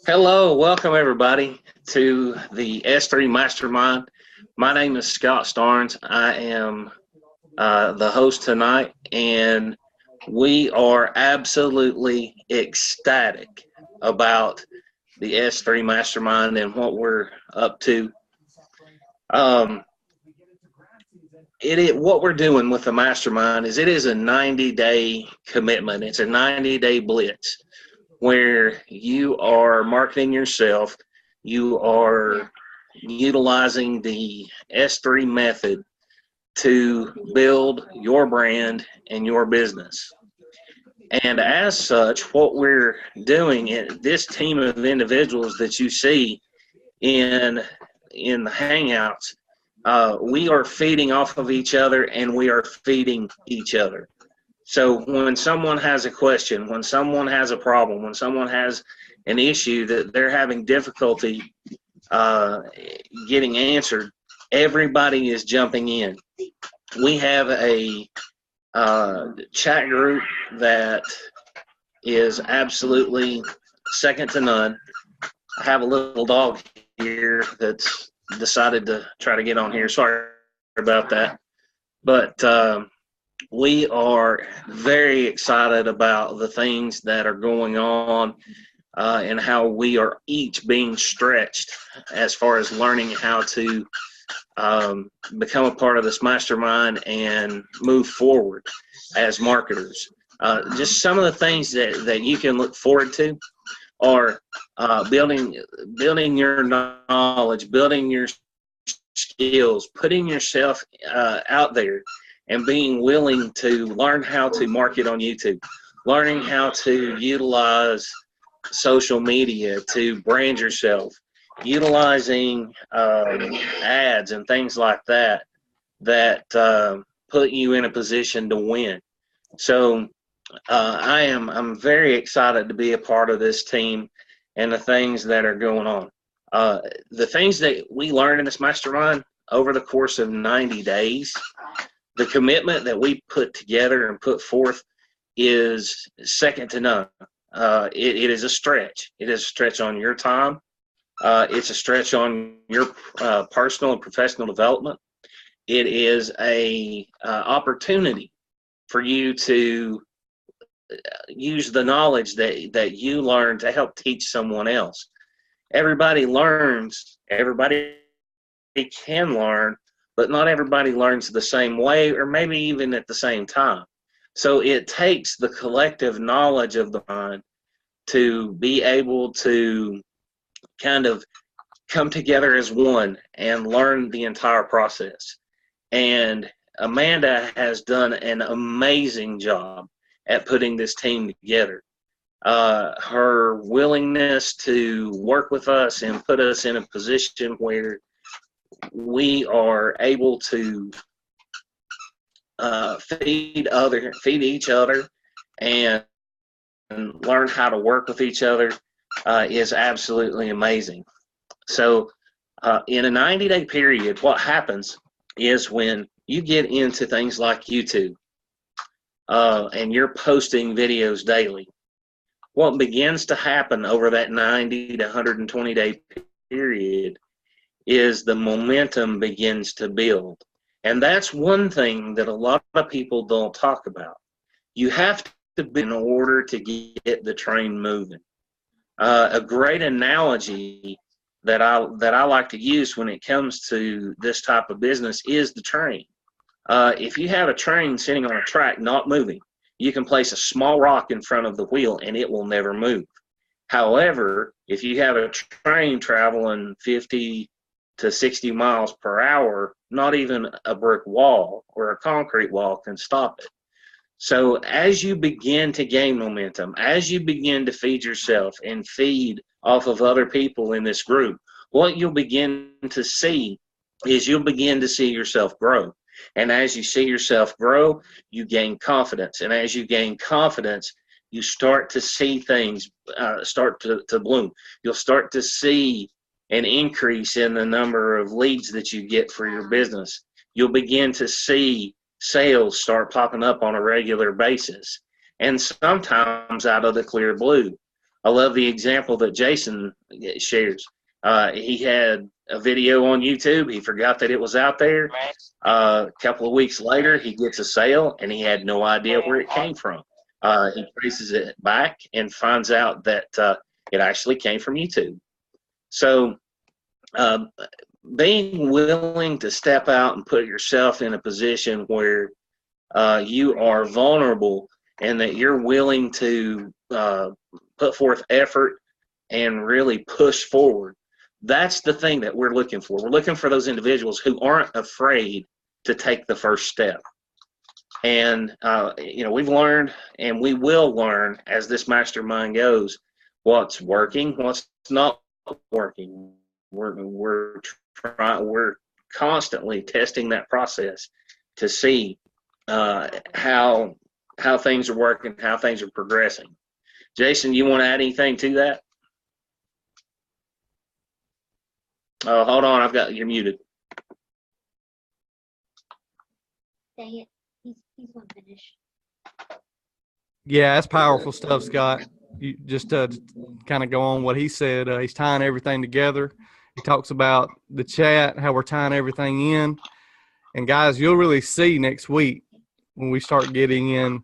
Hello, welcome everybody to the S3 Mastermind. My name is Scott Starnes. I am the host tonight, and we are absolutely ecstatic about the S3 Mastermind and what we're up to. Um, what we're doing with the mastermind is it is a 90-day commitment. It's a 90-day blitz where you are marketing yourself, you are utilizing the S3 method to build your brand and your business. And as such, what we're doing, this team of individuals that you see in the Hangouts, we are feeding off of each other and we are feeding each other. So when someone has a question, when someone has a problem, when someone has an issue that they're having difficulty getting answered, everybody is jumping in. We have a chat group that is absolutely second to none. I have a little dog here that's decided to try to get on here. Sorry about that. But we are very excited about the things that are going on and how we are each being stretched as far as learning how to become a part of this mastermind and move forward as marketers. Just some of the things that you can look forward to are building your knowledge, building your skills, putting yourself out there, and being willing to learn how to market on YouTube, learning how to utilize social media to brand yourself, utilizing ads and things like that put you in a position to win. So I'm very excited to be a part of this team and the things that are going on. The things that we learn in this mastermind over the course of 90 days, the commitment that we put together and put forth is second to none. It is a stretch. It is a stretch on your time. It's a stretch on your personal and professional development. It is a opportunity for you to use the knowledge that you learn to help teach someone else. Everybody learns. Everybody can learn, but not everybody learns the same way or maybe even at the same time. So it takes the collective knowledge of the mind to be able to kind of come together as one and learn the entire process. And Amanda has done an amazing job at putting this team together. Her willingness to work with us and put us in a position where we are able to feed each other and learn how to work with each other is absolutely amazing. So in a 90-day period, what happens is when you get into things like YouTube and you're posting videos daily, what begins to happen over that 90 to 120-day period is the momentum begins to build. And that's one thing that a lot of people don't talk about. You have to be in order to get the train moving. A great analogy that I like to use when it comes to this type of business is the train. If you have a train sitting on a track not moving, you can place a small rock in front of the wheel and it will never move. However, if you have a train traveling 50 to 60 miles per hour, not even a brick wall or a concrete wall can stop it. So as you begin to gain momentum, as you begin to feed yourself and feed off of other people in this group, what you'll begin to see is you'll begin to see yourself grow. And as you see yourself grow, you gain confidence. And as you gain confidence, you start to see things start to bloom. You'll start to see an increase in the number of leads that you get for your business. You'll begin to see sales start popping up on a regular basis, and sometimes out of the clear blue. I love the example that Jason shares. He had a video on YouTube. He forgot that it was out there. A couple of weeks later, he gets a sale, and he had no idea where it came from. He traces it back and finds out that it actually came from YouTube. So being willing to step out and put yourself in a position where you are vulnerable and that you're willing to put forth effort and really push forward. That's the thing that we're looking for. We're looking for those individuals who aren't afraid to take the first step. And, we've learned, and we will learn as this mastermind goes, what's working, what's not working. We're constantly testing that process to see how things are working, how things are progressing. Jason, you want to add anything to that? Oh, hold on, you're muted. Dang it, he's gonna finish. Yeah, that's powerful stuff, Scott. You just kind of go on what he said. He's tying everything together. He talks about the chat, how we're tying everything in. And guys, you'll really see next week when we start getting in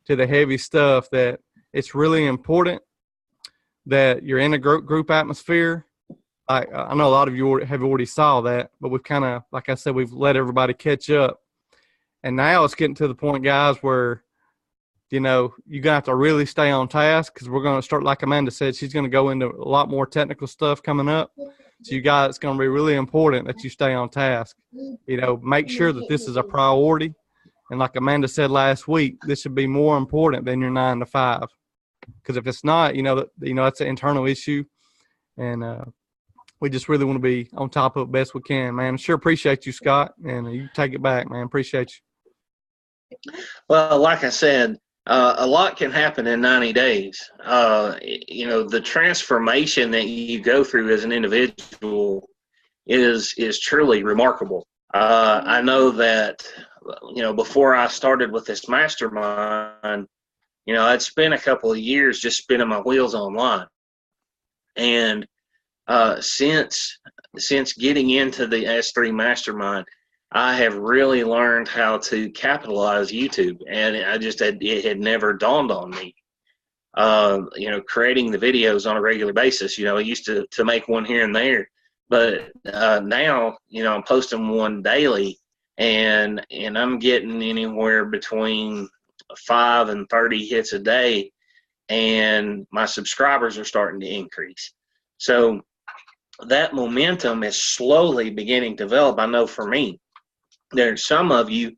to the heavy stuff that it's really important that you're in a group atmosphere. I know a lot of you have already saw that, but we've kind of, like I said, we've let everybody catch up. And now it's getting to the point, guys, where, you're going to have to really stay on task, because we're going to start, like Amanda said, she's going to go into a lot more technical stuff coming up. So you guys, it's going to be really important that you stay on task. Make sure that this is a priority. And like Amanda said last week, this should be more important than your 9 to 5. Because if it's not, that's an internal issue. And we just really want to be on top of it best we can, man. Sure appreciate you, Scott. And you take it back, man. Appreciate you. Well, like I said, a lot can happen in 90 days. The transformation that you go through as an individual is truly remarkable. I know that, before I started with this mastermind, I'd spent a couple of years just spinning my wheels online. And since getting into the S3 mastermind, I have really learned how to capitalize YouTube, and it had never dawned on me. Creating the videos on a regular basis. I used to make one here and there, but now, I'm posting one daily, and I'm getting anywhere between 5 and 30 hits a day, and my subscribers are starting to increase. So that momentum is slowly beginning to develop. I know for me, there's some of you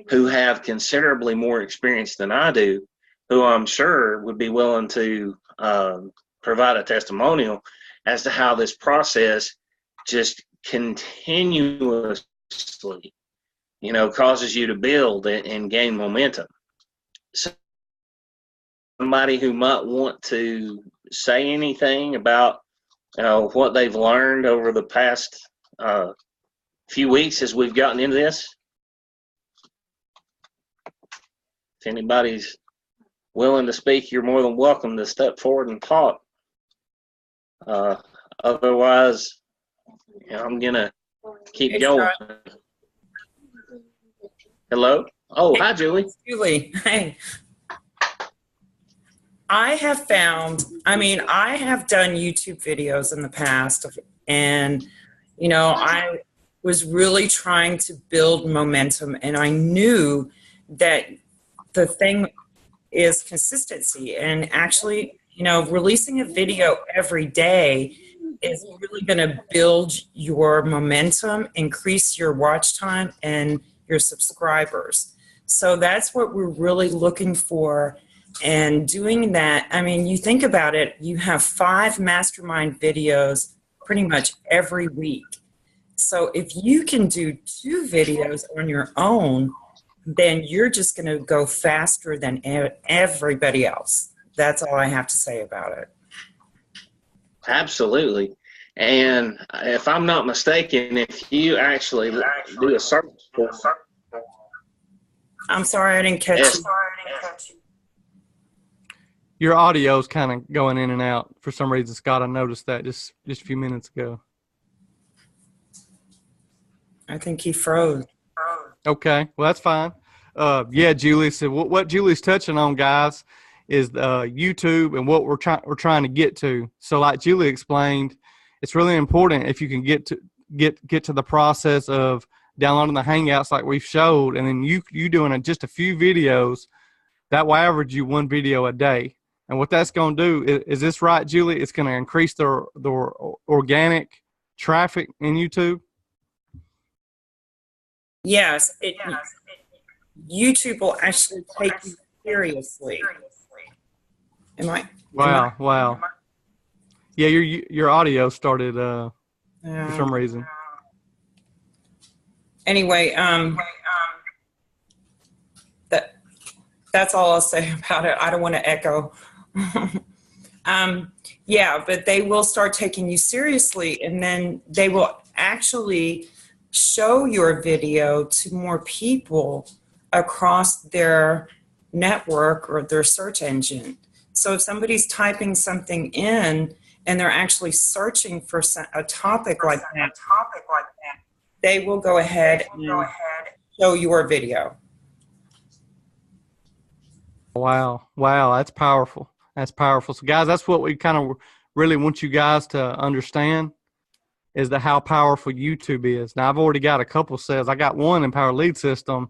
who have considerably more experience than I do, who I'm sure would be willing to provide a testimonial as to how this process just continuously, causes you to build and gain momentum. Somebody who might want to say anything about what they've learned over the past few weeks as we've gotten into this. If anybody's willing to speak, you're more than welcome to step forward and talk. Otherwise, I'm gonna keep going. Hello? Oh, hi, Julie. Julie, hey. I have done YouTube videos in the past, and, I was really trying to build momentum, and I knew that the thing is consistency, and actually, releasing a video every day is really going to build your momentum, increase your watch time and your subscribers. So that's what we're really looking for. And doing that, you think about it, you have 5 mastermind videos pretty much every week. So if you can do 2 videos on your own, then you're just going to go faster than everybody else. That's all I have to say about it. Absolutely. And if I'm not mistaken, if you actually do a search for... I'm sorry, I didn't catch you. Your audio's kind of going in and out for some reason, Scott. I noticed that just a few minutes ago. I think he froze. Okay, well that's fine. Yeah, Julie. So what Julie's touching on, guys, is YouTube and what we're trying to get to. So, like Julie explained, it's really important if you can get to the process of downloading the Hangouts like we've showed, and then you doing just a few videos. That will average you one video a day. And what that's going to do is this right, Julie? It's going to increase the organic traffic in YouTube. Yes, YouTube will actually take you seriously. Wow. Yeah, your audio started for some reason. Anyway, that's all I'll say about it. I don't want to echo. Yeah, but they will start taking you seriously, and then they will actually show your video to more people across their network or their search engine. So if somebody's typing something in and they're actually searching for a topic like that, they will go ahead and show your video. Wow, that's powerful. So guys, that's what we kind of really want you guys to understand, is how powerful YouTube is. Now I've already got a couple sales. I got one in Power Lead System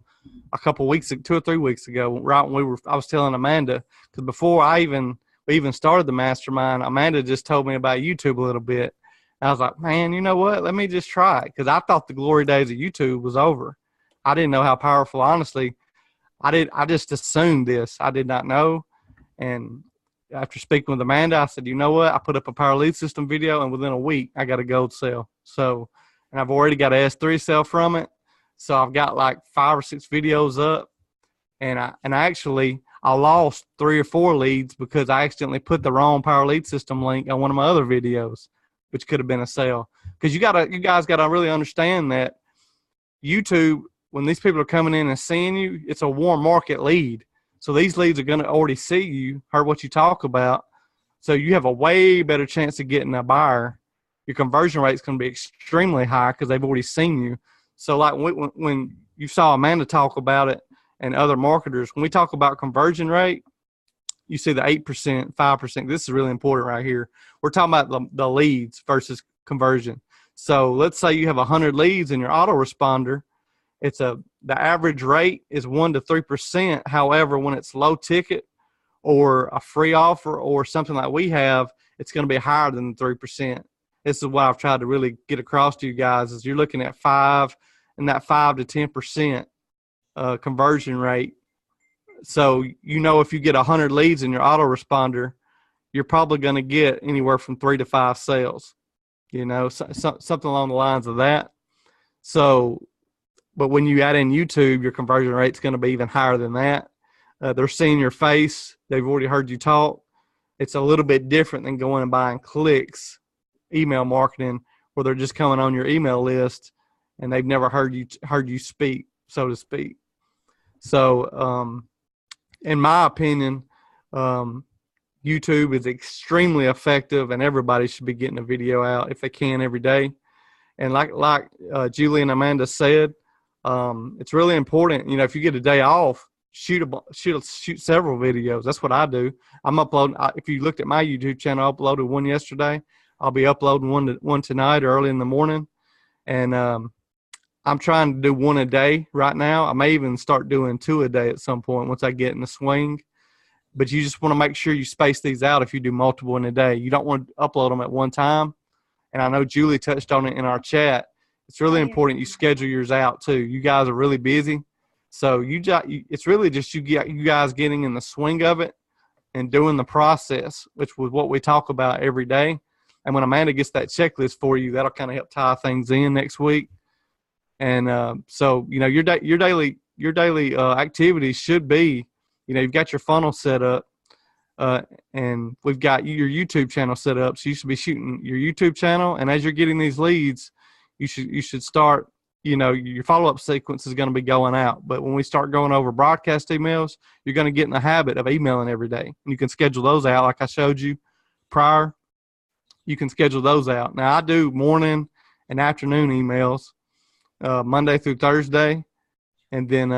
a couple weeks, 2 or 3 weeks ago, right when I was telling Amanda, because before we even started the mastermind, Amanda just told me about YouTube a little bit. And I was like, man, you know what? Let me just try it, because I thought the glory days of YouTube was over. I didn't know how powerful, honestly. I just assumed this. I did not know. And after speaking with Amanda, I said, you know what? I put up a Power Lead System video, and within a week, I got a gold sale. So, and I've already got an S3 sale from it. So I've got like 5 or 6 videos up. And I lost 3 or 4 leads because I accidentally put the wrong Power Lead System link on one of my other videos, which could have been a sale. Because you guys got to really understand that YouTube, when these people are coming in and seeing you, it's a warm market lead. So these leads are going to already see you, heard what you talk about. So you have a way better chance of getting a buyer. Your conversion rate is going to be extremely high because they've already seen you. So like when you saw Amanda talk about it and other marketers, when we talk about conversion rate, you see the 8%, 5%. This is really important right here. We're talking about the leads versus conversion. So let's say you have 100 leads in your autoresponder. The average rate is 1 to 3%. However, when it's low ticket or a free offer or something like we have, it's going to be higher than 3%. This is what I've tried to really get across to you guys, is you're looking at 5 to 10% conversion rate. So, if you get 100 leads in your autoresponder, you're probably going to get anywhere from 3 to 5 sales, something along the lines of that. So, but when you add in YouTube, your conversion rate's going to be even higher than that. They're seeing your face. They've already heard you talk. It's a little bit different than going and buying clicks, email marketing, where they're just coming on your email list and they've never heard you speak, so to speak. So, in my opinion, YouTube is extremely effective, and everybody should be getting a video out if they can every day. And like Julie and Amanda said, it's really important. If you get a day off, shoot several videos. That's what I do. I'm uploading. If you looked at my YouTube channel, I uploaded one yesterday. I'll be uploading one tonight early in the morning, and I'm trying to do one a day right now. I may even start doing 2 a day at some point once I get in the swing. But you just want to make sure you space these out. If you do multiple in a day, you don't want to upload them at one time. And I know Julie touched on it in our chat. It's really important you schedule yours out too. You guys are really busy, so it's really just you guys getting in the swing of it and doing the process, which was what we talk about every day. And when Amanda gets that checklist for you, that'll kind of help tie things in next week. And so your daily activities should be, you've got your funnel set up, and we've got your YouTube channel set up. So you should be shooting your YouTube channel, and as you're getting these leads, you should start your follow-up sequence is going to be going out. But when we start going over broadcast emails, you're going to get in the habit of emailing every day. And you can schedule those out like I showed you prior. You can schedule those out. Now, I do morning and afternoon emails, Monday through Thursday. And then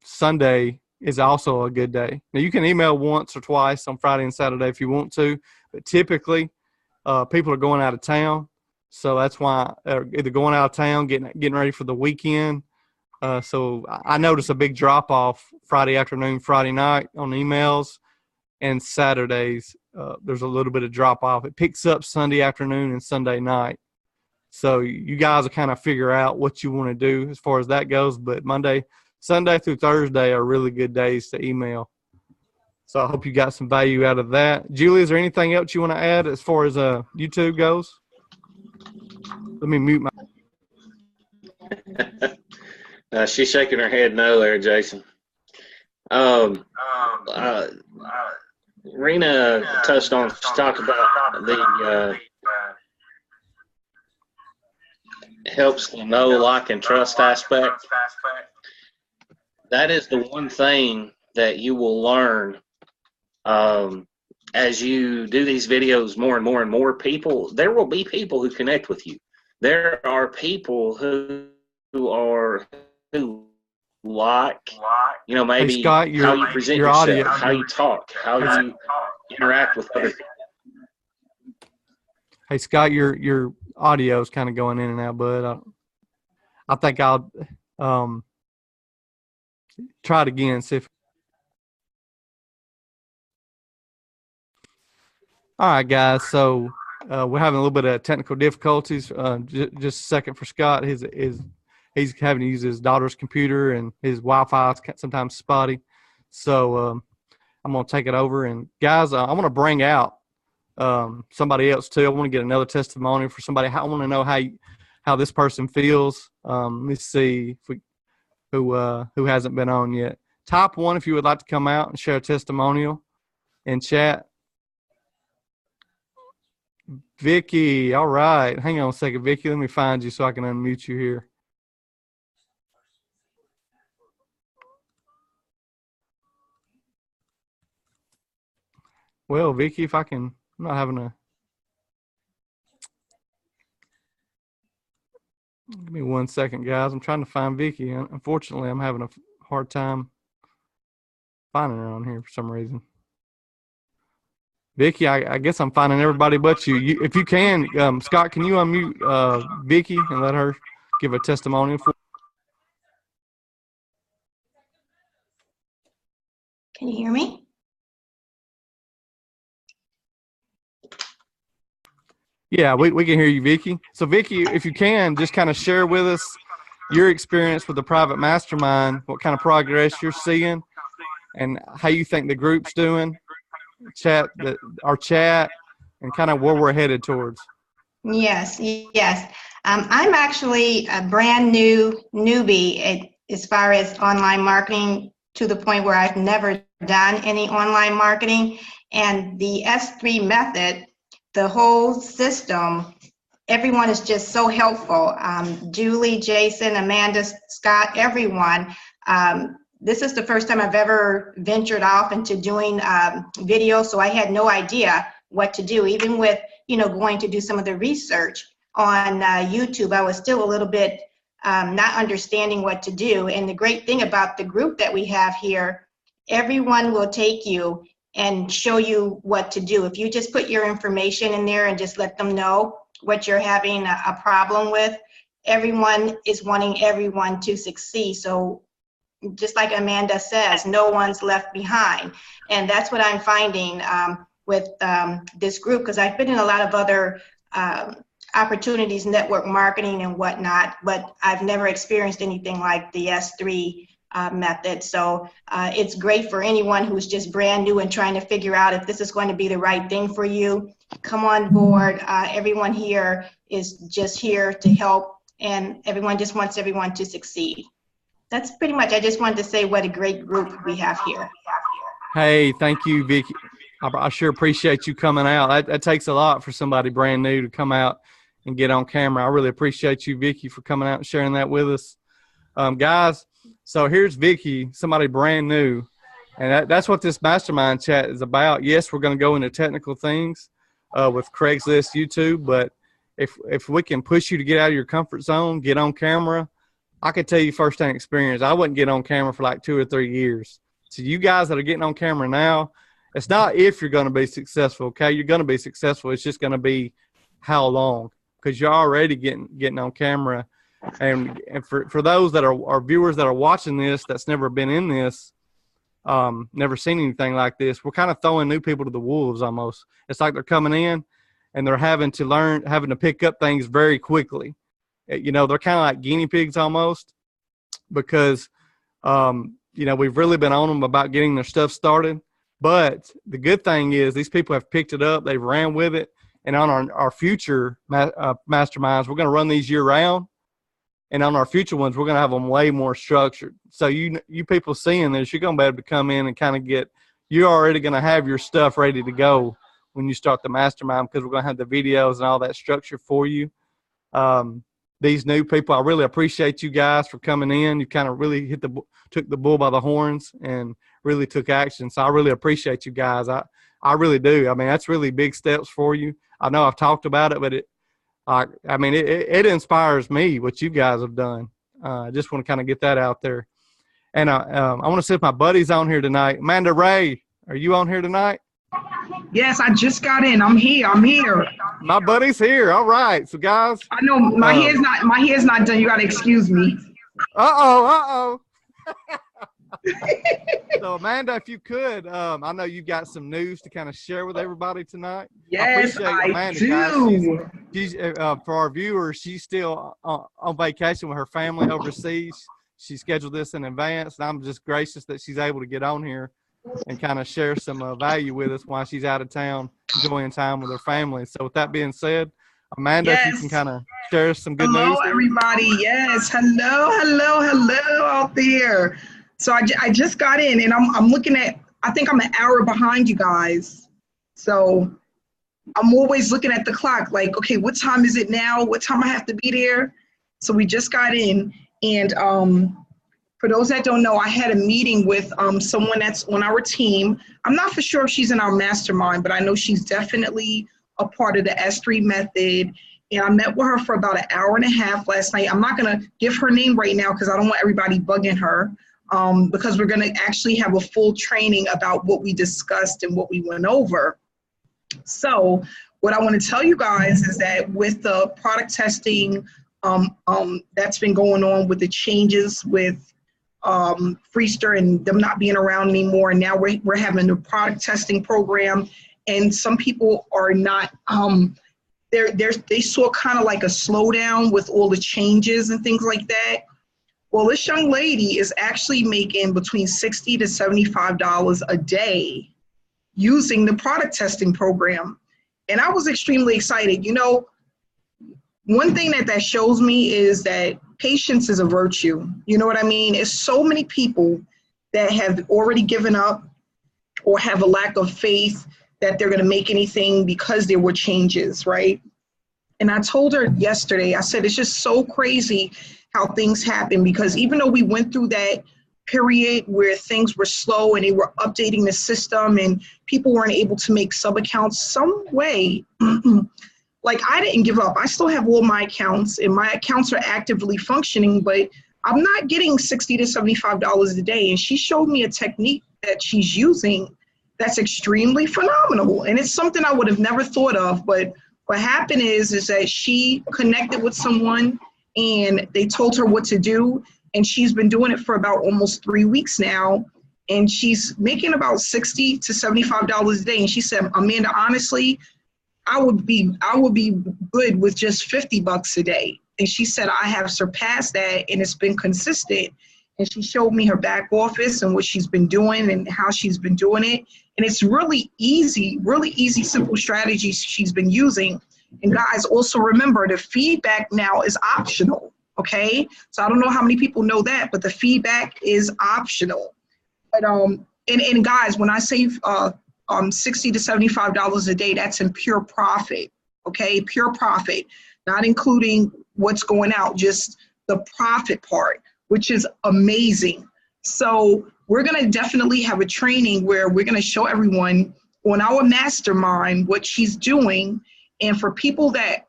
Sunday is also a good day. Now, you can email once or twice on Friday and Saturday if you want to. But typically, people are going out of town. So that's why either going out of town, getting ready for the weekend. So I notice a big drop off Friday afternoon, Friday night on emails, and Saturdays there's a little bit of drop off. It picks up Sunday afternoon and Sunday night. So you guys will kind of figure out what you want to do as far as that goes. But Sunday through Thursday are really good days to email. So I hope you got some value out of that. Julie, is there anything else you want to add as far as YouTube goes? Let me mute my. She's shaking her head no there, Jason. Rena talked about the helps the know, like, and trust aspect. That is the one thing that you will learn as you do these videos more and more and more. There will be people who connect with you. There are people who like, maybe hey, Scott, how you present yourself, audio, how you talk, how you interact with other people. Hey, Scott, your audio is kind of going in and out, bud. I think I'll try it again. See if. All right, guys. So we're having a little bit of technical difficulties. Just a second for Scott. He's having to use his daughter's computer, and his Wi-Fi is sometimes spotty. So I'm going to take it over. And, guys, I want to bring out somebody else, too. I want to get another testimony for somebody. I want to know how this person feels. Let me see who hasn't been on yet. Type 1 if you would like to come out and share a testimonial in chat. Vicky, all right. Hang on a second, Vicky. Let me find you so I can unmute you here. Well, Vicky, if I can, I'm not having a. Give me 1 second, guys. I'm trying to find Vicky. Unfortunately, I'm having a hard time finding her on here for some reason. Vicky, I guess I'm finding everybody but you. If you can, Scott, can you unmute Vicky and let her give a testimonial for? Can you hear me? Yeah, we can hear you, Vicky. So, Vicky, if you can, just kind of share with us your experience with the private mastermind, what kind of progress you're seeing, and how you think the group's doing, our chat, and kind of where we're headed towards. Yes. I'm actually a brand new newbie as far as online marketing, to the point where I've never done any online marketing. And the S3 method, the whole system, everyone is just so helpful. Julie, Jason, Amanda, Scott, everyone. This is the first time I've ever ventured off into doing video, so I had no idea what to do. Even with, going to do some of the research on YouTube, I was still a little bit not understanding what to do. And the great thing about the group that we have here, everyone will take you and show you what to do. If you just put your information in there and just let them know what you're having a problem with, everyone is wanting everyone to succeed. So just like Amanda says, no one's left behind. And that's what I'm finding with this group, because I've been in a lot of other opportunities, network marketing and whatnot, but I've never experienced anything like the S3 method. So it's great for anyone who's just brand new and trying to figure out if this is going to be the right thing for you. Come on board. Everyone here is just here to help, and everyone just wants everyone to succeed. That's pretty much. I just wanted to say what a great group we have here. Hey, thank you, Vicky. I sure appreciate you coming out. That takes a lot for somebody brand new to come out and get on camera. I really appreciate you, Vicky, for coming out and sharing that with us. Guys, so here's Vicky, somebody brand new. And that's what this mastermind chat is about. Yes, we're going to go into technical things with Craigslist, YouTube, but if we can push you to get out of your comfort zone, get on camera, I can tell you firsthand experience, I wouldn't get on camera for like 2 or 3 years. So you guys that are getting on camera now, it's not if you're going to be successful, okay? You're going to be successful. It's just going to be how long, because you're already getting on camera. And for those that are viewers that are watching this that's never been in this, never seen anything like this, we're kind of throwing new people to the wolves almost. It's like they're coming in and they're having to pick up things very quickly. You know, they're kind of like guinea pigs almost, because, you know, we've really been on them about getting their stuff started. But the good thing is these people have picked it up. They've ran with it. And on our future masterminds, we're going to run these year round. And on our future ones, we're going to have them way more structured. So you people seeing this, you're going to be able to come in and kind of you're already going to have your stuff ready to go when you start the mastermind, because we're going to have the videos and all that structure for you. These new people, I really appreciate you guys for coming in. You kind of really took the bull by the horns and really took action. So I really appreciate you guys. I really do. I mean, that's really big steps for you. I know I've talked about it, but it inspires me what you guys have done. I just want to kind of get that out there. And I want to see if my buddy's on here tonight. Amanda Ray, are you on here tonight? Yes, I just got in. I'm here. My buddy's here. All right. So guys, I know my hair's not done. You gotta excuse me. Uh-oh. So Amanda, if you could, I know you've got some news to kind of share with everybody tonight. Yes, I Amanda, do. Guys. She's for our viewers, she's still on vacation with her family overseas. She scheduled this in advance, and I'm just gracious that she's able to get on here and kind of share some value with us while she's out of town, enjoying time with her family. So with that being said, Amanda, if you can kind of share some good news. Hello, everybody. Yes, hello out there. So I just got in, and I'm looking at, I think I'm an hour behind you guys. So I'm always looking at the clock, like, okay, what time is it now? What time I have to be there? So we just got in, and for those that don't know, I had a meeting with someone that's on our team. I'm not for sure if she's in our mastermind, but I know she's definitely a part of the S3 method. And I met with her for about an hour and a half last night. I'm not gonna give her name right now because I don't want everybody bugging her, because we're gonna actually have a full training about what we discussed and what we went over. So what I want to tell you guys is that with the product testing that's been going on, with the changes with Freester and them not being around anymore, and now we're having a product testing program, and some people are not they saw kind of like a slowdown with all the changes and things like that. Well, this young lady is actually making between $60 to $75 a day using the product testing program. And I was extremely excited. You know, one thing that shows me is that patience is a virtue. You know what I mean? It's so many people that have already given up or have a lack of faith that they're going to make anything because there were changes, right? And I told her yesterday, I said, it's just so crazy how things happen, because even though we went through that period where things were slow and they were updating the system and people weren't able to make sub accounts some way, like I didn't give up. I still have all my accounts and my accounts are actively functioning, but I'm not getting $60 to $75 a day. And she showed me a technique that she's using that's extremely phenomenal. And it's something I would have never thought of. But what happened is that she connected with someone and they told her what to do. And she's been doing it for about almost 3 weeks now. And she's making about $60 to $75 a day. And she said, Amanda, honestly, I would be good with just $50 a day. And she said, I have surpassed that and it's been consistent. And she showed me her back office and what she's been doing and how she's been doing it. And it's really easy, simple strategies she's been using. And guys, also remember the feedback now is optional, okay? So I don't know how many people know that, but the feedback is optional. But and guys, when I say $60 to $75 a day, that's in pure profit. okay? Pure profit, not including what's going out, just the profit part, which is amazing. So we're gonna definitely have a training where we're gonna show everyone on our mastermind what she's doing. And for people that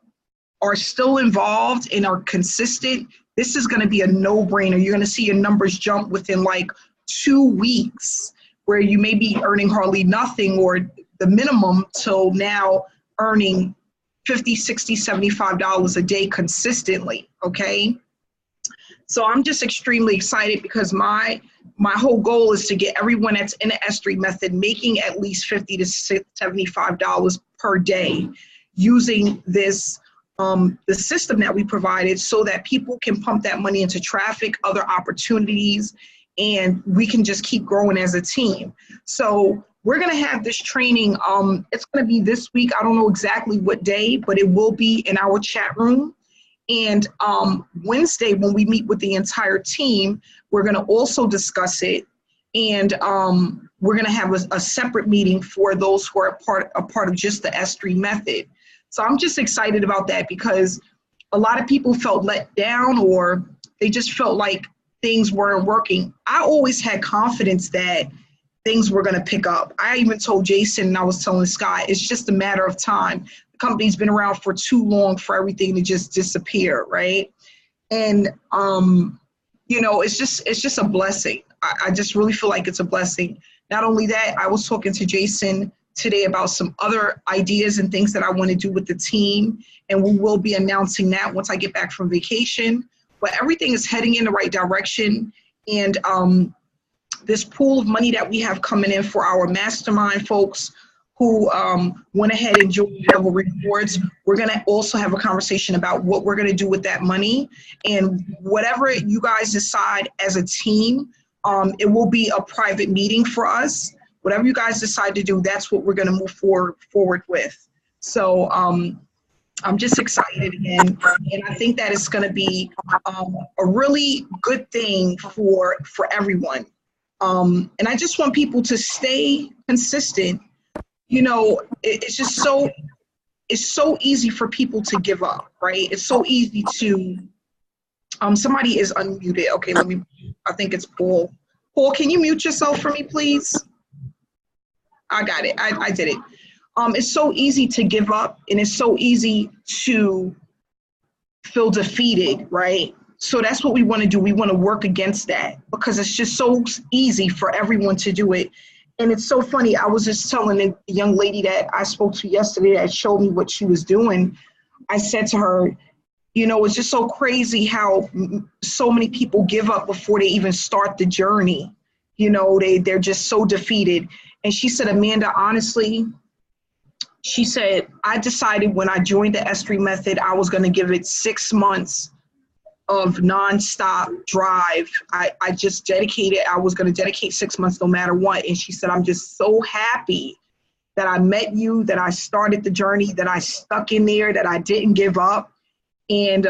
are still involved and are consistent, this is gonna be a no-brainer. You're gonna see your numbers jump within like 2 weeks, where you may be earning hardly nothing or the minimum till now earning $50, $60, $75 a day consistently, okay? So I'm just extremely excited because my whole goal is to get everyone that's in the S3 method making at least $50 to $75 per day using this the system that we provided, so that people can pump that money into traffic, other opportunities, and we can just keep growing as a team. So we're gonna have this training, it's gonna be this week. I don't know exactly what day, but it will be in our chat room. And Wednesday, when we meet with the entire team, we're gonna also discuss it. And we're gonna have a separate meeting for those who are a part of just the S3 method. So I'm just excited about that because a lot of people felt let down, or they just felt like things weren't working. I always had confidence that things were gonna pick up. I even told Jason, and I was telling Scott, it's just a matter of time. The company's been around for too long for everything to just disappear, right? And you know, it's just a blessing. I just really feel like it's a blessing. Not only that, I was talking to Jason today about some other ideas and things that I want to do with the team, and we will be announcing that once I get back from vacation. But everything is heading in the right direction, and this pool of money that we have coming in for our mastermind folks who went ahead and joined Level Rewards, we're going to also have a conversation about what we're going to do with that money. And whatever you guys decide as a team, it will be a private meeting for us. Whatever you guys decide to do, that's what we're going to move forward with. So I'm just excited again, and I think that it's going to be a really good thing for everyone. And I just want people to stay consistent. You know, it's just so easy for people to give up, right? It's so easy to. Somebody is unmuted. Okay, I think it's Paul. Paul, can you mute yourself for me, please? I got it. I did it. It's so easy to give up, and it's so easy to feel defeated, right? So that's what we want to do. We want to work against that because it's just so easy for everyone to do it. And it's so funny. I was just telling a young lady that I spoke to yesterday that showed me what she was doing. I said to her, you know, it's just so crazy how so many people give up before they even start the journey. You know, they're just so defeated. And she said, Amanda, honestly, she said, I decided when I joined the S3 method, I was going to give it 6 months of nonstop drive. I just dedicated, I was going to dedicate 6 months no matter what. And she said, I'm just so happy that I met you, that I started the journey, that I stuck in there, that I didn't give up. And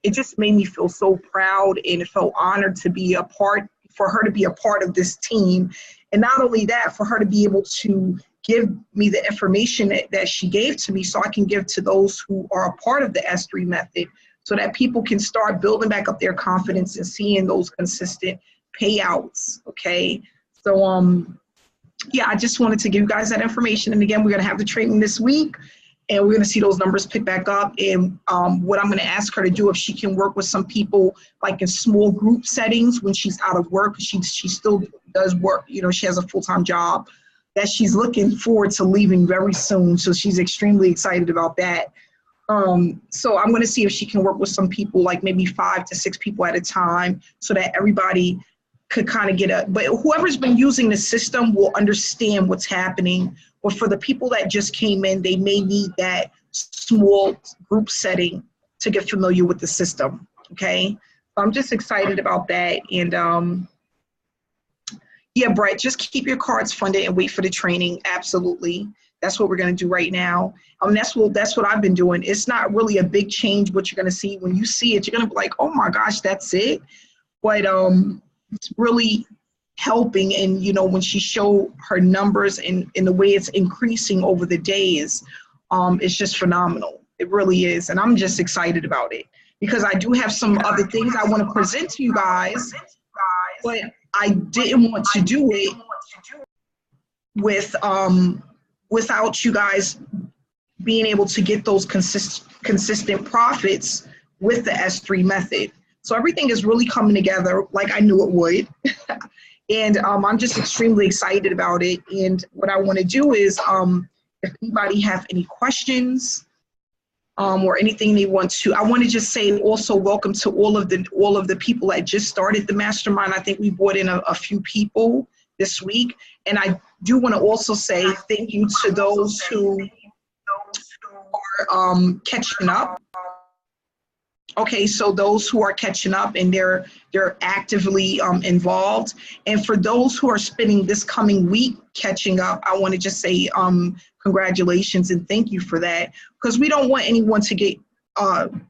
it just made me feel so proud, and it felt honored to be for her to be a part of this team. And not only that, for her to be able to give me the information that she gave to me so I can give to those who are a part of the S3 method, so that people can start building back up their confidence and seeing those consistent payouts, okay? So, yeah, I just wanted to give you guys that information. And again, we're gonna have the training this week, and we're gonna see those numbers pick back up. And what I'm gonna ask her to do, if she can work with some people, like in small group settings when she's out of work, she still does work, you know, she has a full-time job that she's looking forward to leaving very soon. So she's extremely excited about that. So I'm going to see if she can work with some people, like maybe 5 to 6 people at a time, so that everybody could kind of but whoever's been using the system will understand what's happening. But for the people that just came in, they may need that small group setting to get familiar with the system. Okay. So I'm just excited about that. And, yeah, Brett, just keep your cards funded and wait for the training. Absolutely. That's what we're going to do right now. That's what I've been doing. It's not really a big change what you're going to see. When you see it, you're going to be like, oh my gosh, that's it. But it's really helping. And, you know, when she showed her numbers and the way it's increasing over the days, is just phenomenal. It really is. And I'm just excited about it because I do have some other things I want to present to you guys, but I didn't want to do it with without you guys being able to get those consistent profits with the S3 method. So everything is really coming together like I knew it would. And I'm just extremely excited about it. And what I want to do is, if anybody have any questions or anything they want to, I want to just say also welcome to all of the people that just started the mastermind. I think we brought in a few people this week. And I do want to also say thank you to those who are catching up. Okay, so those who are catching up and they're actively involved. And for those who are spending this coming week catching up, I want to just say congratulations and thank you for that, because we don't want anyone to get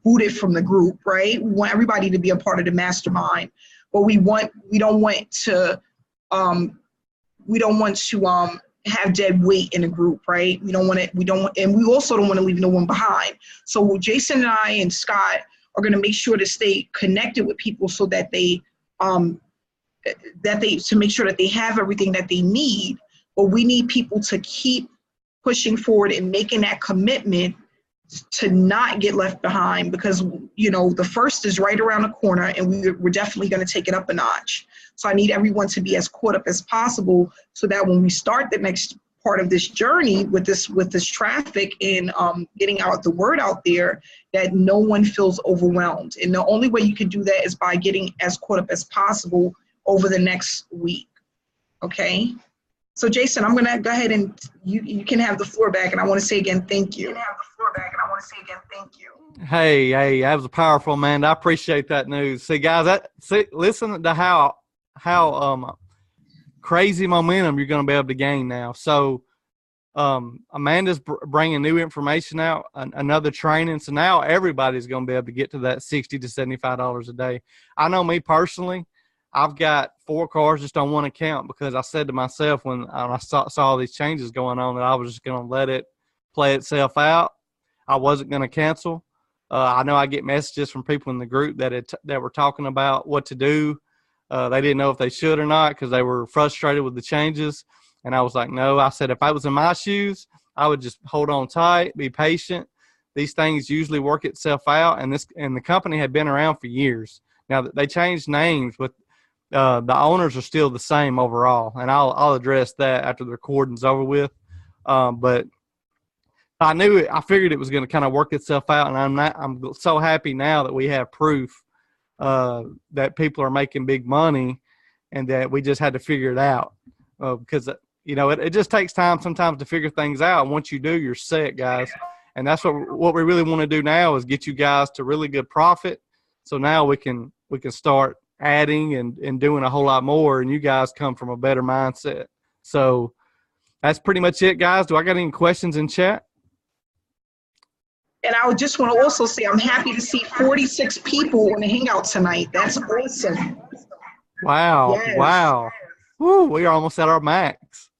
booted from the group, right? We want everybody to be a part of the mastermind, but we don't want to have dead weight in a group, right? And we also don't want to leave no one behind. So Jason and I and Scott are going to make sure to stay connected with people so that to make sure that they have everything that they need. But we need people to keep pushing forward and making that commitment to not get left behind, because the first is right around the corner and we're definitely going to take it up a notch. So I need everyone to be as caught up as possible so that when we start the next part of this journey with this traffic and getting the word out there, that no one feels overwhelmed. And the only way you can do that is by getting as caught up as possible over the next week. Okay? So Jason, I'm gonna go ahead and you can have the floor back, and I want to say again, thank you. Hey, that was powerful, man. I appreciate that news. See, guys, listen to how crazy momentum you're going to be able to gain now. So Amanda's bringing new information out, another training. So now everybody's going to be able to get to that $60 to $75 a day. I know me personally, I've got 4 cars just on one account because I said to myself when I saw all these changes going on that I was just going to let it play itself out. I wasn't going to cancel. I know I get messages from people in the group that were talking about what to do. They didn't know if they should or not because they were frustrated with the changes. And I was like, no. I said if I was in my shoes, I would just hold on tight, be patient. These things usually work itself out. And the company had been around for years. Now, they changed names, but the owners are still the same overall. And I'll address that after the recording's over with. But I figured it was going to kind of work itself out. And I'm so happy now that we have proof that people are making big money and that we just had to figure it out. Because, it just takes time sometimes to figure things out. And once you do, you're set, guys. And that's what we really want to do now is get you guys to really good profit. So now we can start adding and doing a whole lot more, and you guys come from a better mindset. So that's pretty much it, guys. Do I got any questions in chat? And I would just want to also say I'm happy to see 46 people on the Hangout tonight. That's awesome. Wow. Yes. Wow. Woo, we are almost at our max.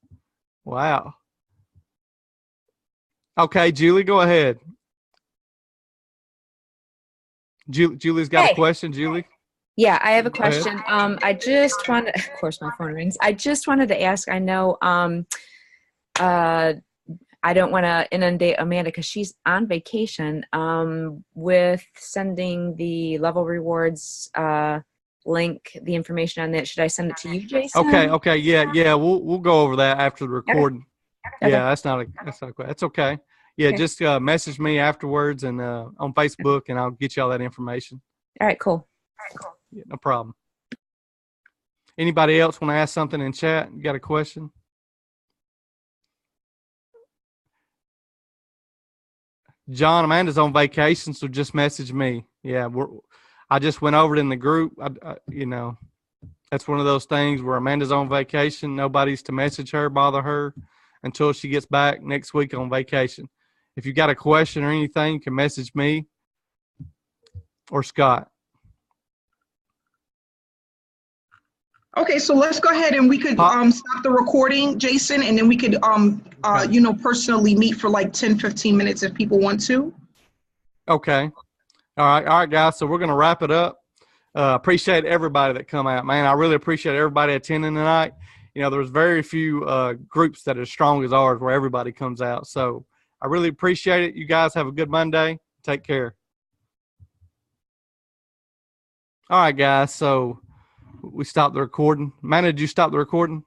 Wow. Okay, Julie, go ahead. Julie's got a question, Julie. Yeah, I have a question. I just wanted, of course, my phone rings. I just wanted to ask, I know I don't want to inundate Amanda because she's on vacation with sending the level rewards link, the information on that. Should I send it to you, Jason? Okay. Yeah. We'll go over that after the recording. Okay. Yeah, that's okay. Yeah, Okay. just message me afterwards and on Facebook, and I'll get you all that information. All right, cool. Yeah, no problem. Anybody else want to ask something in chat? You got a question? John, Amanda's on vacation, so just message me. Yeah, I just went over it in the group. That's one of those things where Amanda's on vacation. Nobody's to message her, bother her until she gets back next week on vacation. If you got a question or anything, you can message me or Scott. Okay, so let's go ahead and we could stop the recording, Jason, and then we could you know, personally meet for like 10-15 minutes if people want to. Okay. All right, guys. So we're gonna wrap it up. Appreciate everybody that come out, man. I really appreciate everybody attending tonight. You know, there's very few groups that are as strong as ours where everybody comes out. So I really appreciate it. You guys have a good Monday. Take care. All right, guys. So we stopped the recording. Man, did you stop the recording?